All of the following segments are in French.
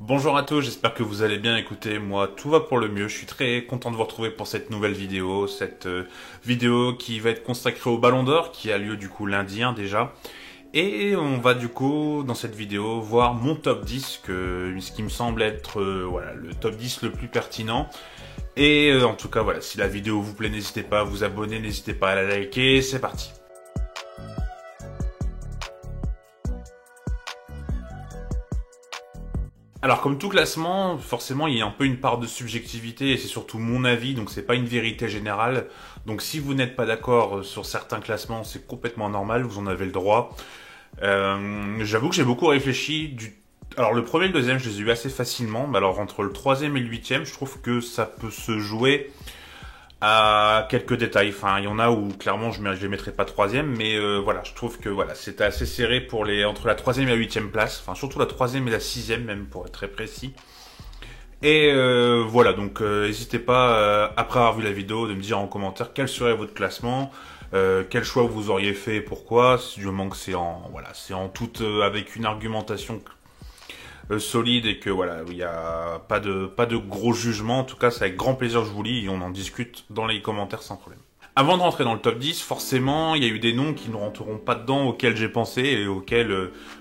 Bonjour à tous, j'espère que vous allez bien. Écoutez, moi tout va pour le mieux, je suis très content de vous retrouver pour cette nouvelle vidéo, cette vidéo qui va être consacrée au Ballon d'Or, qui a lieu du coup lundi déjà. Et on va du coup dans cette vidéo voir mon top 10, ce qui me semble être voilà, le top 10 le plus pertinent. Et en tout cas voilà, si la vidéo vous plaît, n'hésitez pas à vous abonner, n'hésitez pas à la liker, c'est parti. Alors comme tout classement, forcément il y a un peu une part de subjectivité et c'est surtout mon avis, donc c'est pas une vérité générale. Donc si vous n'êtes pas d'accord sur certains classements, c'est complètement normal, vous en avez le droit. J'avoue que j'ai beaucoup réfléchi. Alors le premier et le deuxième, je les ai eu assez facilement. Mais alors entre le troisième et le huitième, je trouve que ça peut se jouer à quelques détails. Enfin, il y en a où clairement je les mettrais pas troisième, mais voilà, je trouve que voilà, c'était assez serré pour entre la troisième et la huitième place. Enfin, surtout la troisième et la sixième même pour être très précis. Et voilà, donc n'hésitez pas après avoir vu la vidéo de me dire en commentaire quel serait votre classement, quel choix vous auriez fait et pourquoi. Si du moment que c'est en tout avec une argumentation solide et que voilà, il n'y a pas de gros jugement. En tout cas, c'est avec grand plaisir que je vous lis et on en discute dans les commentaires sans problème. Avant de rentrer dans le top 10, forcément, il y a eu des noms qui ne rentreront pas dedans, auxquels j'ai pensé et auxquels,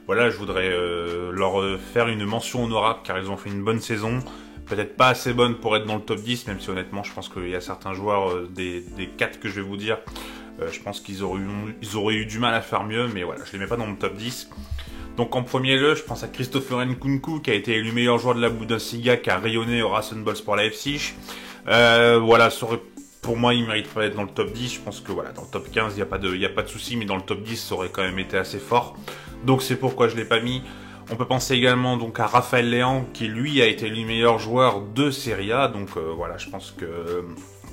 voilà, je voudrais leur faire une mention honorable car ils ont fait une bonne saison. Peut-être pas assez bonne pour être dans le top 10, même si honnêtement, je pense qu'il y a certains joueurs, des 4 que je vais vous dire, je pense qu'ils auraient eu du mal à faire mieux, mais voilà, je les mets pas dans mon top 10. Donc en premier lieu, je pense à Christopher Nkunku qui a été élu meilleur joueur de la Bundesliga, qui a rayonné au Rasenball pour la Leipzig. Voilà, pour moi, il mérite pas d'être dans le top 10. Je pense que voilà, dans le top 15, il y a pas de souci, mais dans le top 10, ça aurait quand même été assez fort. Donc c'est pourquoi je l'ai pas mis. On peut penser également donc à Raphaël Léao qui lui a été élu meilleur joueur de Serie A. Donc voilà, je pense que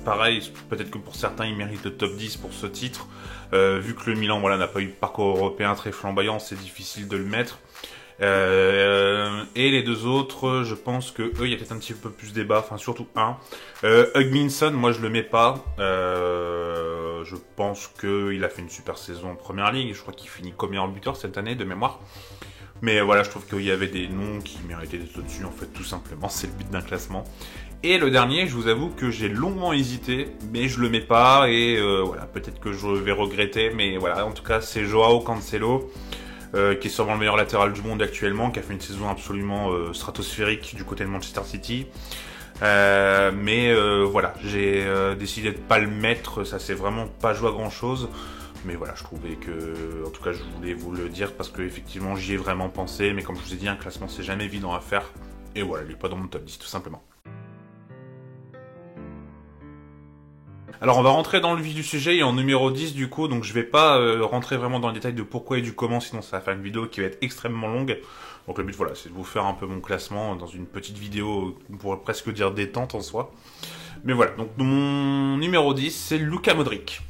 pareil, peut-être que pour certains, il mérite le top 10 pour ce titre. Vu que le Milan voilà, n'a pas eu de parcours européen très flamboyant, c'est difficile de le mettre. Et les deux autres, je pense que eux, il y a peut-être un petit peu plus débat, enfin surtout un. Hugminson, moi je le mets pas. Je pense qu'il a fait une super saison en première ligue. Je crois qu'il finit comme meilleur buteur cette année de mémoire. Mais voilà, je trouve qu'il y avait des noms qui méritaient d'être au-dessus, en fait, tout simplement. C'est le but d'un classement. Et le dernier, je vous avoue que j'ai longuement hésité, mais je le mets pas. Et voilà, peut-être que je vais regretter. Mais voilà, en tout cas, c'est Joao Cancelo, qui est sûrement le meilleur latéral du monde actuellement, qui a fait une saison absolument stratosphérique du côté de Manchester City. Mais voilà, j'ai décidé de pas le mettre. Ça s'est vraiment pas joué à grand-chose. Mais voilà, je trouvais que, en tout cas, je voulais vous le dire parce que effectivement, j'y ai vraiment pensé. Mais comme je vous ai dit, un classement, c'est jamais évident à faire. Et voilà, il est pas dans mon top 10, tout simplement. Alors, on va rentrer dans le vif du sujet et en numéro 10, du coup, donc je vais pas rentrer vraiment dans le détail de pourquoi et du comment, sinon ça va faire une vidéo qui va être extrêmement longue. Donc le but, voilà, c'est de vous faire un peu mon classement dans une petite vidéo, on pourrait presque dire détente en soi. Mais voilà, donc mon numéro 10, c'est Luka Modric.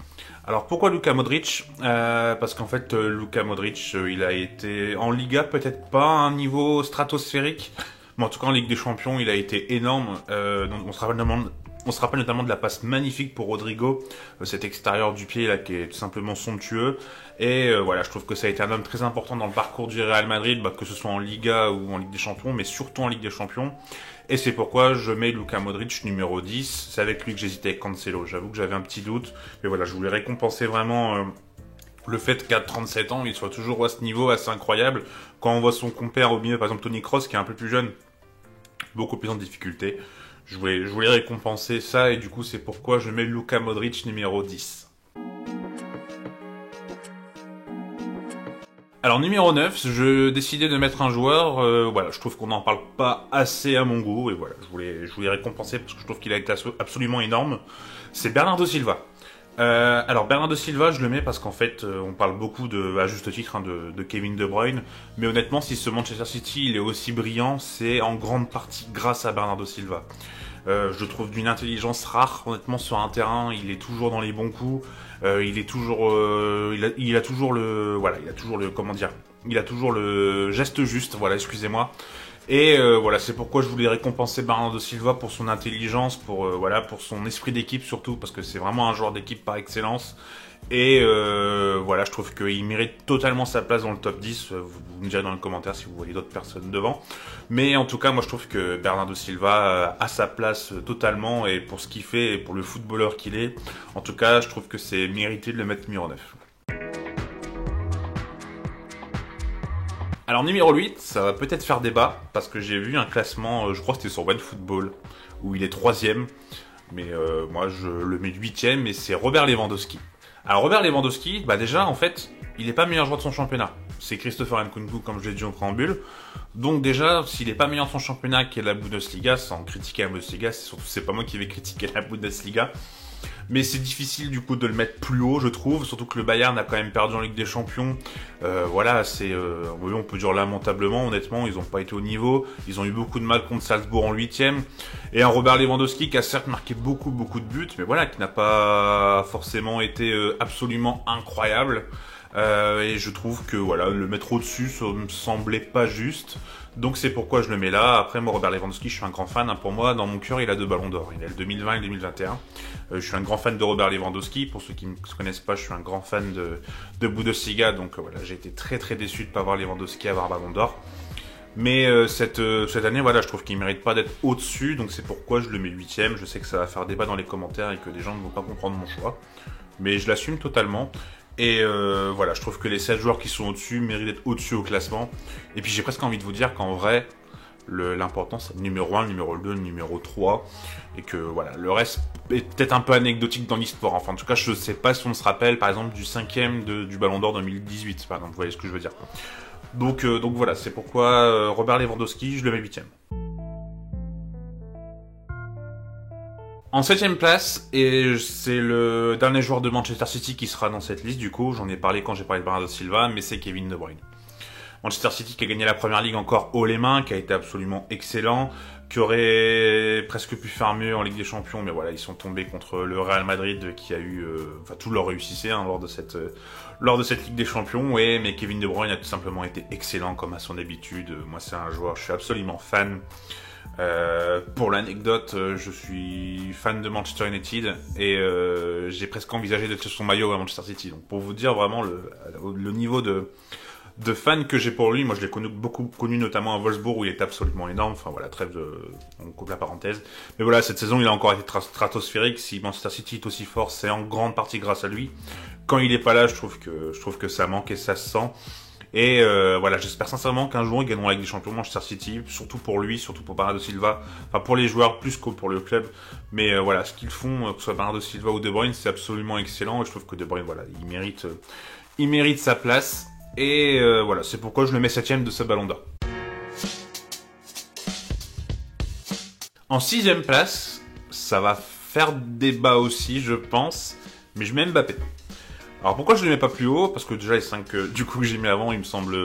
Alors pourquoi Luka Modric parce qu'en fait Luka Modric il a été en Liga peut-être pas à un niveau stratosphérique, mais en tout cas en Ligue des Champions il a été énorme. Donc on se rappelle notamment de la passe magnifique pour Rodrigo, cet extérieur du pied là qui est tout simplement somptueux. Et voilà, je trouve que ça a été un homme très important dans le parcours du Real Madrid, que ce soit en Liga ou en Ligue des Champions, mais surtout en Ligue des Champions. Et c'est pourquoi je mets Luka Modric numéro 10. C'est avec lui que j'hésitais avec Cancelo. J'avoue que j'avais un petit doute. Mais voilà, je voulais récompenser vraiment le fait qu'à 37 ans, il soit toujours à ce niveau assez incroyable. Quand on voit son compère au milieu, par exemple Toni Kroos, qui est un peu plus jeune, beaucoup plus en difficulté. Je voulais récompenser ça et du coup c'est pourquoi je mets Luka Modric numéro 10. Alors numéro 9, je décidais de mettre un joueur, voilà, je trouve qu'on n'en parle pas assez à mon goût, et voilà, je voulais récompenser parce que je trouve qu'il a été absolument énorme. C'est Bernardo Silva. Alors Bernardo Silva, je le mets parce qu'en fait, on parle beaucoup à juste titre, de Kevin De Bruyne, mais honnêtement, si ce Manchester City il est aussi brillant, c'est en grande partie grâce à Bernardo Silva. Je le trouve d'une intelligence rare, honnêtement, sur un terrain, il est toujours dans les bons coups, il est toujours, il a toujours le, voilà, il a toujours le, comment dire, il a toujours le geste juste, voilà, excusez-moi. Et voilà, c'est pourquoi je voulais récompenser Bernardo Silva pour son intelligence, voilà, pour son esprit d'équipe surtout, parce que c'est vraiment un joueur d'équipe par excellence. Et voilà, je trouve qu'il mérite totalement sa place dans le top 10. Vous me direz dans les commentaires si vous voyez d'autres personnes devant. Mais en tout cas, moi je trouve que Bernardo Silva a sa place totalement, et pour ce qu'il fait et pour le footballeur qu'il est, en tout cas, je trouve que c'est mérité de le mettre numéro 9. Alors numéro 8, ça va peut-être faire débat, parce que j'ai vu un classement, je crois que c'était sur OneFootball, où il est 3ème, mais moi je le mets 8ème, et c'est Robert Lewandowski. Alors Robert Lewandowski, bah déjà en fait, il n'est pas meilleur joueur de son championnat. C'est Christopher Nkunku, comme je l'ai dit en préambule. Donc déjà, s'il n'est pas meilleur de son championnat, qui est la Bundesliga, sans critiquer la Bundesliga, c'est pas moi qui vais critiquer la Bundesliga. Mais c'est difficile du coup de le mettre plus haut, je trouve, surtout que le Bayern a quand même perdu en Ligue des Champions. Voilà, oui, on peut dire lamentablement, honnêtement, ils n'ont pas été au niveau. Ils ont eu beaucoup de mal contre Salzbourg en 8ème. Et un Robert Lewandowski qui a certes marqué beaucoup de buts, mais voilà, qui n'a pas forcément été absolument incroyable. Et je trouve que voilà, le mettre au-dessus, ça me semblait pas juste. Donc c'est pourquoi je le mets là. Après, moi, Robert Lewandowski, je suis un grand fan. Pour moi, dans mon cœur, il a 2 ballons d'or. Il a le 2020 et le 2021. Je suis un grand fan de Robert Lewandowski. Pour ceux qui ne connaissent pas, je suis un grand fan de Bundesliga. Donc voilà, j'ai été très déçu de ne pas voir Lewandowski avoir un ballon d'or. Mais cette année, voilà, je trouve qu'il ne mérite pas d'être au-dessus. Donc c'est pourquoi je le mets 8ème. Je sais que ça va faire débat dans les commentaires et que des gens ne vont pas comprendre mon choix. Mais je l'assume totalement. Et voilà, je trouve que les 7 joueurs qui sont au-dessus méritent d'être au-dessus au classement. Et puis j'ai presque envie de vous dire qu'en vrai, l'important c'est le numéro 1, le numéro 2, le numéro 3. Et que voilà, le reste est peut-être un peu anecdotique dans l'histoire. Enfin, en tout cas, je ne sais pas si on se rappelle, par exemple, du 5ème du Ballon d'Or 2018, par exemple. Vous voyez ce que je veux dire. Donc voilà, c'est pourquoi Robert Lewandowski, je le mets 8ème. En 7ème place, et c'est le dernier joueur de Manchester City qui sera dans cette liste, du coup, j'en ai parlé quand j'ai parlé de Bernardo Silva, mais c'est Kevin De Bruyne. Manchester City qui a gagné la première ligue encore haut les mains, qui a été absolument excellent, qui aurait presque pu faire mieux en Ligue des Champions, mais voilà, ils sont tombés contre le Real Madrid qui a eu, enfin tout leur réussissait lors de cette Ligue des Champions, ouais, mais Kevin De Bruyne a tout simplement été excellent comme à son habitude. Moi c'est un joueur, je suis absolument fan. Pour l'anecdote, je suis fan de Manchester United et j'ai presque envisagé de tirer son maillot à Manchester City. Donc pour vous dire vraiment le niveau de fan que j'ai pour lui, moi je l'ai beaucoup connu notamment à Wolfsburg où il était absolument énorme. Enfin voilà, on coupe la parenthèse. Mais voilà, cette saison il a encore été stratosphérique. Si Manchester City est aussi fort, c'est en grande partie grâce à lui. Quand il est pas là, je trouve que ça manque et ça se sent. Et voilà, j'espère sincèrement qu'un jour ils gagneront avec des champions Manchester City, surtout pour lui, surtout pour Bernardo Silva, enfin pour les joueurs plus que pour le club. Mais voilà, ce qu'ils font, que ce soit Bernardo Silva ou De Bruyne, c'est absolument excellent. Et je trouve que De Bruyne, voilà, il mérite sa place. Et voilà, c'est pourquoi je le mets 7ème de ce Ballon d'Or. En 6ème place, ça va faire débat aussi, je pense, mais je mets Mbappé. Alors pourquoi je ne les mets pas plus haut? Parce que déjà les 5 du coup que j'ai mis avant, il me semble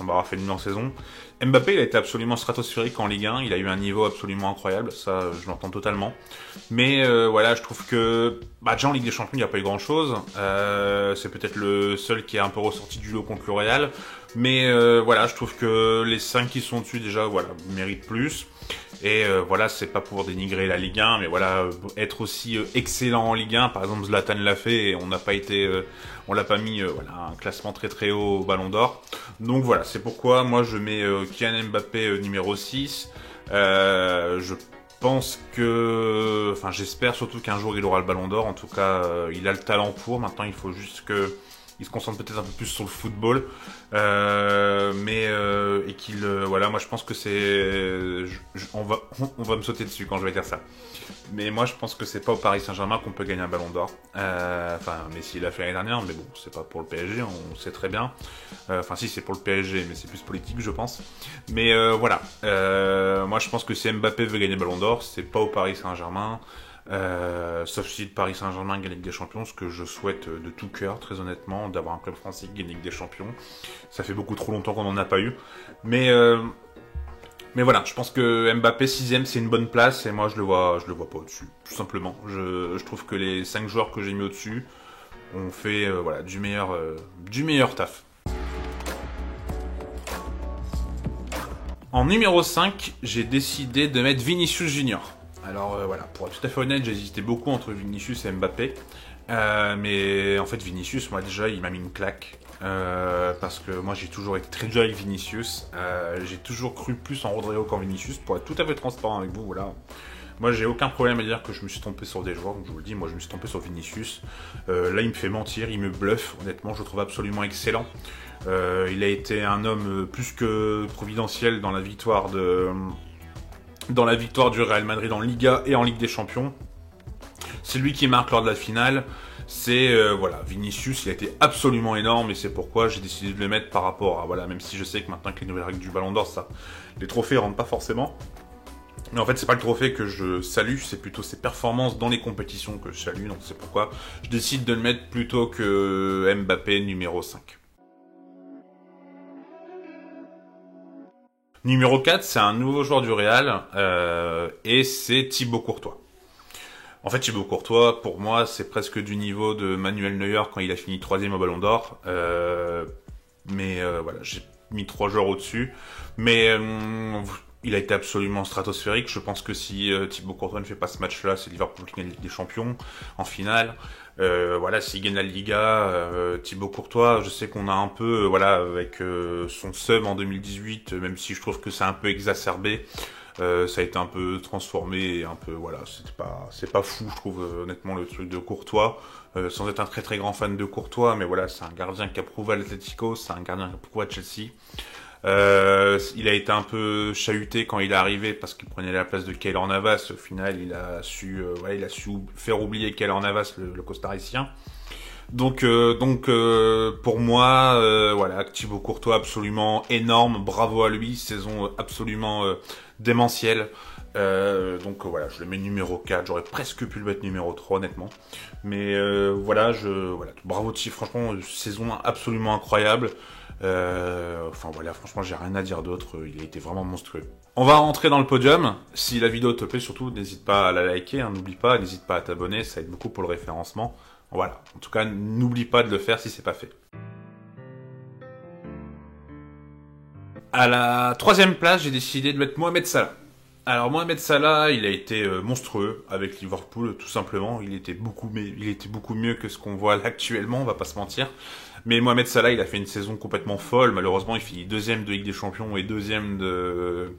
avoir fait une en saison. Mbappé, il a été absolument stratosphérique en Ligue 1, il a eu un niveau absolument incroyable, ça je l'entends totalement. Mais voilà, je trouve que déjà en Ligue des Champions, il n'y a pas eu grand chose. C'est peut-être le seul qui est un peu ressorti du lot contre le Real. Mais voilà, je trouve que les 5 qui sont dessus déjà, voilà, méritent plus. Et voilà, c'est pas pour dénigrer la Ligue 1, mais voilà, être aussi excellent en Ligue 1, par exemple Zlatan l'a fait et on n'a pas été, on l'a pas mis voilà, un classement très haut au Ballon d'Or. Donc voilà, c'est pourquoi moi je mets Kylian Mbappé numéro 6. Je pense que, enfin j'espère surtout qu'un jour il aura le Ballon d'Or, en tout cas il a le talent pour, maintenant il faut juste que il se concentre peut-être un peu plus sur le football, et qu'il voilà, moi je pense que c'est, on va me sauter dessus quand je vais dire ça. Mais moi je pense que c'est pas au Paris Saint-Germain qu'on peut gagner un Ballon d'Or. Enfin, Messi l'a fait l'année dernière, mais bon, c'est pas pour le PSG, on sait très bien. Enfin si, c'est pour le PSG, mais c'est plus politique, je pense. Mais voilà, moi je pense que si Mbappé veut gagner le Ballon d'Or, c'est pas au Paris Saint-Germain. Sauf si le Paris Saint-Germain gagne la Ligue des Champions, ce que je souhaite de tout cœur, très honnêtement, d'avoir un club français qui gagne la Ligue des Champions. Ça fait beaucoup trop longtemps qu'on n'en a pas eu. Mais voilà, je pense que Mbappé 6ème c'est une bonne place et moi je le vois pas au-dessus, tout simplement. Je trouve que les 5 joueurs que j'ai mis au-dessus ont fait voilà, du meilleur taf. En numéro 5, j'ai décidé de mettre Vinicius Junior. Alors voilà, pour être tout à fait honnête, j'ai hésité beaucoup entre Vinicius et Mbappé. Mais en fait, Vinicius, moi déjà, il m'a mis une claque. Parce que moi, j'ai toujours été très dur avec Vinicius. J'ai toujours cru plus en Rodrigo qu'en Vinicius. Pour être tout à fait transparent avec vous, voilà. Moi, j'ai aucun problème à dire que je me suis trompé sur des joueurs. Donc, je vous le dis, moi, je me suis trompé sur Vinicius. Là, il me fait mentir, il me bluffe. Honnêtement, je le trouve absolument excellent. Il a été un homme plus que providentiel dans la victoire du Real Madrid en Liga et en Ligue des Champions. C'est lui qui marque lors de la finale. Voilà, Vinicius, il a été absolument énorme et c'est pourquoi j'ai décidé de le mettre par rapport à, voilà, même si je sais que maintenant que les nouvelles règles du Ballon d'Or, les trophées rentrent pas forcément. Mais en fait, c'est pas le trophée que je salue, c'est plutôt ses performances dans les compétitions que je salue, donc c'est pourquoi je décide de le mettre plutôt que Mbappé numéro 5. Numéro 4, c'est un nouveau joueur du Real, et c'est Thibaut Courtois. En fait, Thibaut Courtois, pour moi, c'est presque du niveau de Manuel Neuer quand il a fini 3ème au Ballon d'Or. Voilà, j'ai mis 3 joueurs au-dessus. Mais il a été absolument stratosphérique. Je pense que si Thibaut Courtois ne fait pas ce match-là, c'est Liverpool qui gagne la Ligue des Champions en finale. Voilà, s'il gagne la Liga, Thibaut Courtois, je sais qu'on a un peu, voilà, avec son seum en 2018, même si je trouve que c'est un peu exacerbé. Ça a été un peu transformé, un peu, voilà, c'est pas fou, je trouve, honnêtement, le truc de Courtois, sans être un très très grand fan de Courtois, mais voilà, c'est un gardien qui a prouvé à l'Atlético, c'est un gardien qui a prouvé à Chelsea. Il a été un peu chahuté quand il est arrivé parce qu'il prenait la place de Keylor Navas. Au final, il a su faire oublier Keylor Navas, le costaricien. Donc, pour moi, voilà, Thibaut Courtois absolument énorme, bravo à lui, saison absolument démentielle. Voilà, je le mets numéro 4, j'aurais presque pu le mettre numéro 3 honnêtement. Mais voilà, bravo Thibaut, franchement, saison absolument incroyable. Voilà, franchement, j'ai rien à dire d'autre, il a été vraiment monstrueux. On va rentrer dans le podium. Si la vidéo te plaît, surtout, n'hésite pas à la liker, hein, n'oublie pas, n'hésite pas à t'abonner, ça aide beaucoup pour le référencement. Voilà, en tout cas, n'oublie pas de le faire si c'est pas fait. À la 3ème place, j'ai décidé de mettre Mohamed Salah. Alors Mohamed Salah, il a été monstrueux avec Liverpool, tout simplement. Il était beaucoup mieux que ce qu'on voit là actuellement, on va pas se mentir. Mais Mohamed Salah, il a fait une saison complètement folle. Malheureusement, il finit 2ème de Ligue des Champions et 2ème de...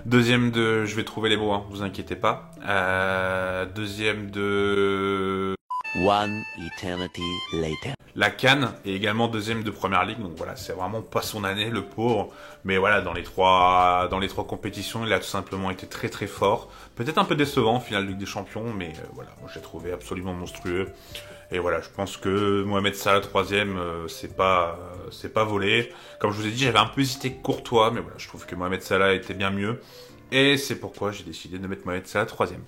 Je vais trouver les mots, hein, vous inquiétez pas. 2ème de... One eternity later. La CAN est également 2ème de Première Ligue, donc voilà, c'est vraiment pas son année, le pauvre. Mais voilà, dans les trois compétitions, il a tout simplement été très très fort. Peut-être un peu décevant en finale Ligue des Champions, mais voilà, moi j'ai trouvé absolument monstrueux. Et voilà, je pense que Mohamed Salah 3ème, c'est pas volé. Comme je vous ai dit, j'avais un peu hésité Courtois, mais voilà, je trouve que Mohamed Salah était bien mieux. Et c'est pourquoi j'ai décidé de mettre Mohamed Salah 3ème.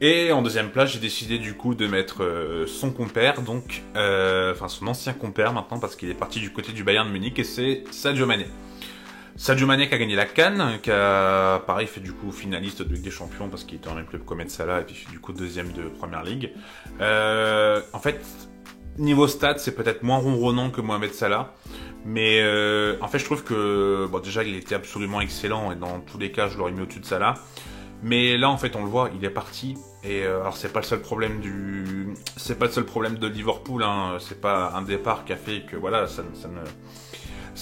Et en 2ème place, j'ai décidé du coup de mettre son compère, donc, son ancien compère maintenant, parce qu'il est parti du côté du Bayern de Munich, et c'est Sadio Mané. Sadio Mané qui a gagné la CAN, qui a, pareil, fait du coup finaliste de Ligue des Champions, parce qu'il était dans le même club que Mohamed Salah, et puis fait du coup 2ème de Première Ligue. En fait, niveau stats, c'est peut-être moins ronronnant que Mohamed Salah, mais en fait, je trouve que, bon, déjà, il était absolument excellent, et dans tous les cas, je l'aurais mis au-dessus de Salah. Mais là, en fait, on le voit, il est parti. Et alors, c'est pas le seul problème de Liverpool. Hein. C'est pas un départ qui a fait que voilà, ça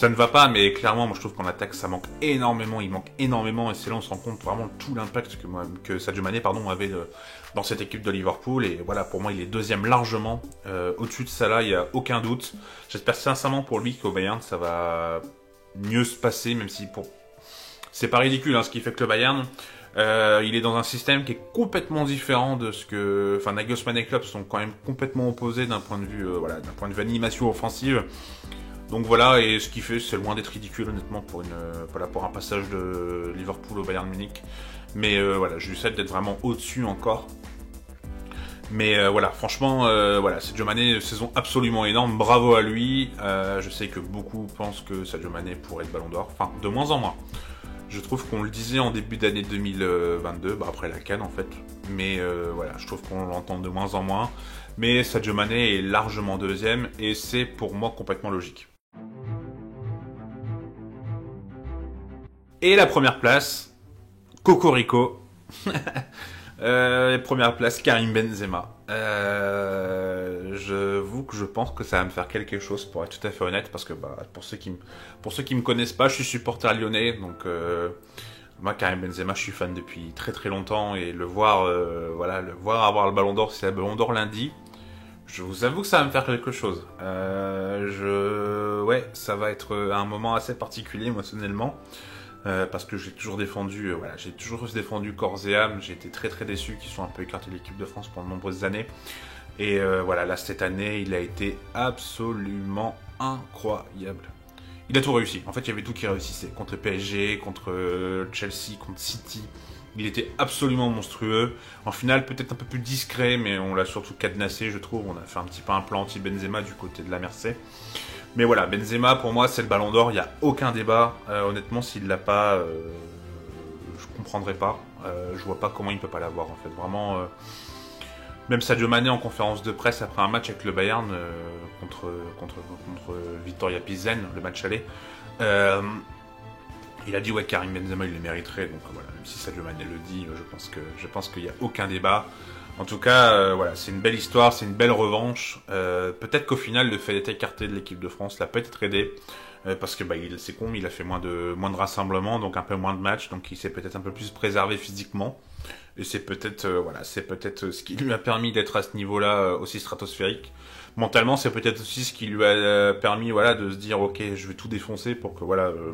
ne va pas. Mais clairement, moi, je trouve qu'en attaque, ça manque énormément. Il manque énormément. Et c'est là, on se rend compte vraiment tout l'impact que Sadio Mané, avait dans cette équipe de Liverpool. Et voilà, pour moi, il est 2ème largement au-dessus de Salah. Il y a aucun doute. J'espère sincèrement pour lui qu'au Bayern, ça va mieux se passer, même si c'est pas ridicule, hein, ce qui fait que le Bayern. Il est dans un système qui est complètement différent de ce que... Enfin, Nagelsmann et Klopp sont quand même complètement opposés d'un point de vue, d'un point de vue animation offensive. Donc voilà, et ce qui fait, c'est loin d'être ridicule, honnêtement, pour un passage de Liverpool au Bayern Munich. Mais voilà, je lui souhaite d'être vraiment au-dessus encore. Mais voilà, franchement, Sadio Mané, saison absolument énorme, bravo à lui. Je sais que beaucoup pensent que Sadio Mané pourrait être Ballon d'Or, enfin, de moins en moins. Je trouve qu'on le disait en début d'année 2022, après la CAN en fait. Mais voilà, je trouve qu'on l'entend de moins en moins. Mais Sadio Mané est largement 2ème et c'est pour moi complètement logique. Et la première place, Cocorico. Première place, Karim Benzema. J'avoue que je pense que ça va me faire quelque chose, pour être tout à fait honnête, parce que pour ceux qui me connaissent pas, je suis supporter lyonnais, donc moi Karim Benzema, je suis fan depuis très très longtemps, et le voir avoir le Ballon d'Or, c'est le Ballon d'Or lundi. Je vous avoue que ça va me faire quelque chose. Ça va être un moment assez particulier émotionnellement. Parce que j'ai toujours défendu corps et âme. J'ai été très très déçu qu'ils soient un peu écartés de l'équipe de France pendant de nombreuses années. Et là cette année, il a été absolument incroyable. Il a tout réussi. En fait, il y avait tout qui réussissait. Contre le PSG, contre Chelsea, contre City. Il était absolument monstrueux. En finale, peut-être un peu plus discret, mais on l'a surtout cadenassé, je trouve. On a fait un petit peu un plan anti-Benzema du côté de la Merseille. Mais voilà, Benzema, pour moi, c'est le Ballon d'Or. Il n'y a aucun débat. Honnêtement, s'il l'a pas, je comprendrais pas. Je vois pas comment il peut pas l'avoir, en fait. Vraiment, même Sadio Mané en conférence de presse après un match avec le Bayern contre Victoria Pilsen, le match aller. Il a dit ouais, Karim Benzema il le mériterait, donc voilà, même si Sadio Mané le dit, je pense qu'il n'y a aucun débat. En tout cas, c'est une belle histoire, c'est une belle revanche. Peut-être qu'au final, le fait d'être écarté de l'équipe de France l'a peut-être aidé, parce que c'est con, il a fait moins de rassemblements, donc un peu moins de matchs, donc il s'est peut-être un peu plus préservé physiquement. Et c'est peut-être ce qui lui a permis d'être à ce niveau-là aussi stratosphérique. Mentalement, c'est peut-être aussi ce qui lui a permis de se dire ok, je vais tout défoncer pour que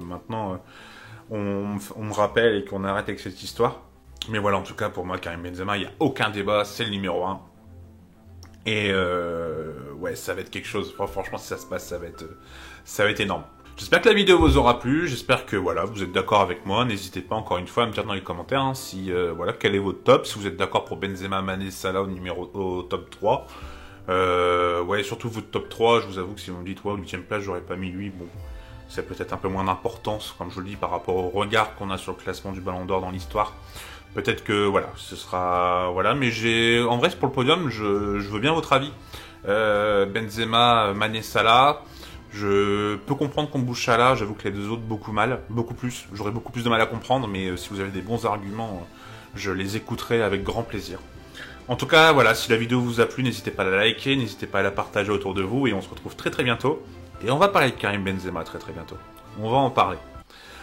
maintenant on me rappelle et qu'on arrête avec cette histoire. Mais voilà, en tout cas, pour moi, Karim Benzema, il n'y a aucun débat, c'est le numéro 1. Et ça va être quelque chose. Enfin, franchement, si ça se passe, ça va être énorme. J'espère que la vidéo vous aura plu, j'espère que vous êtes d'accord avec moi. N'hésitez pas encore une fois à me dire dans les commentaires quel est votre top, si vous êtes d'accord pour Benzema, Mané, Salah au top 3. Surtout votre top 3, je vous avoue que si vous me dites 8ème place, j'aurais pas mis lui, bon, c'est peut-être un peu moins d'importance, comme je le dis, par rapport au regard qu'on a sur le classement du Ballon d'Or dans l'histoire. Peut-être que ce sera mais en vrai pour le podium, je veux bien votre avis. Benzema, Mané, Salah. Je peux comprendre qu'on bouge Salah, j'avoue que les deux autres j'aurais beaucoup plus de mal à comprendre, mais si vous avez des bons arguments, je les écouterai avec grand plaisir. En tout cas, si la vidéo vous a plu, n'hésitez pas à la liker, n'hésitez pas à la partager autour de vous, et on se retrouve très très bientôt. Et on va parler de Karim Benzema très très bientôt. On va en parler.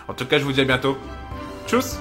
En tout cas, je vous dis à bientôt. Tchuss!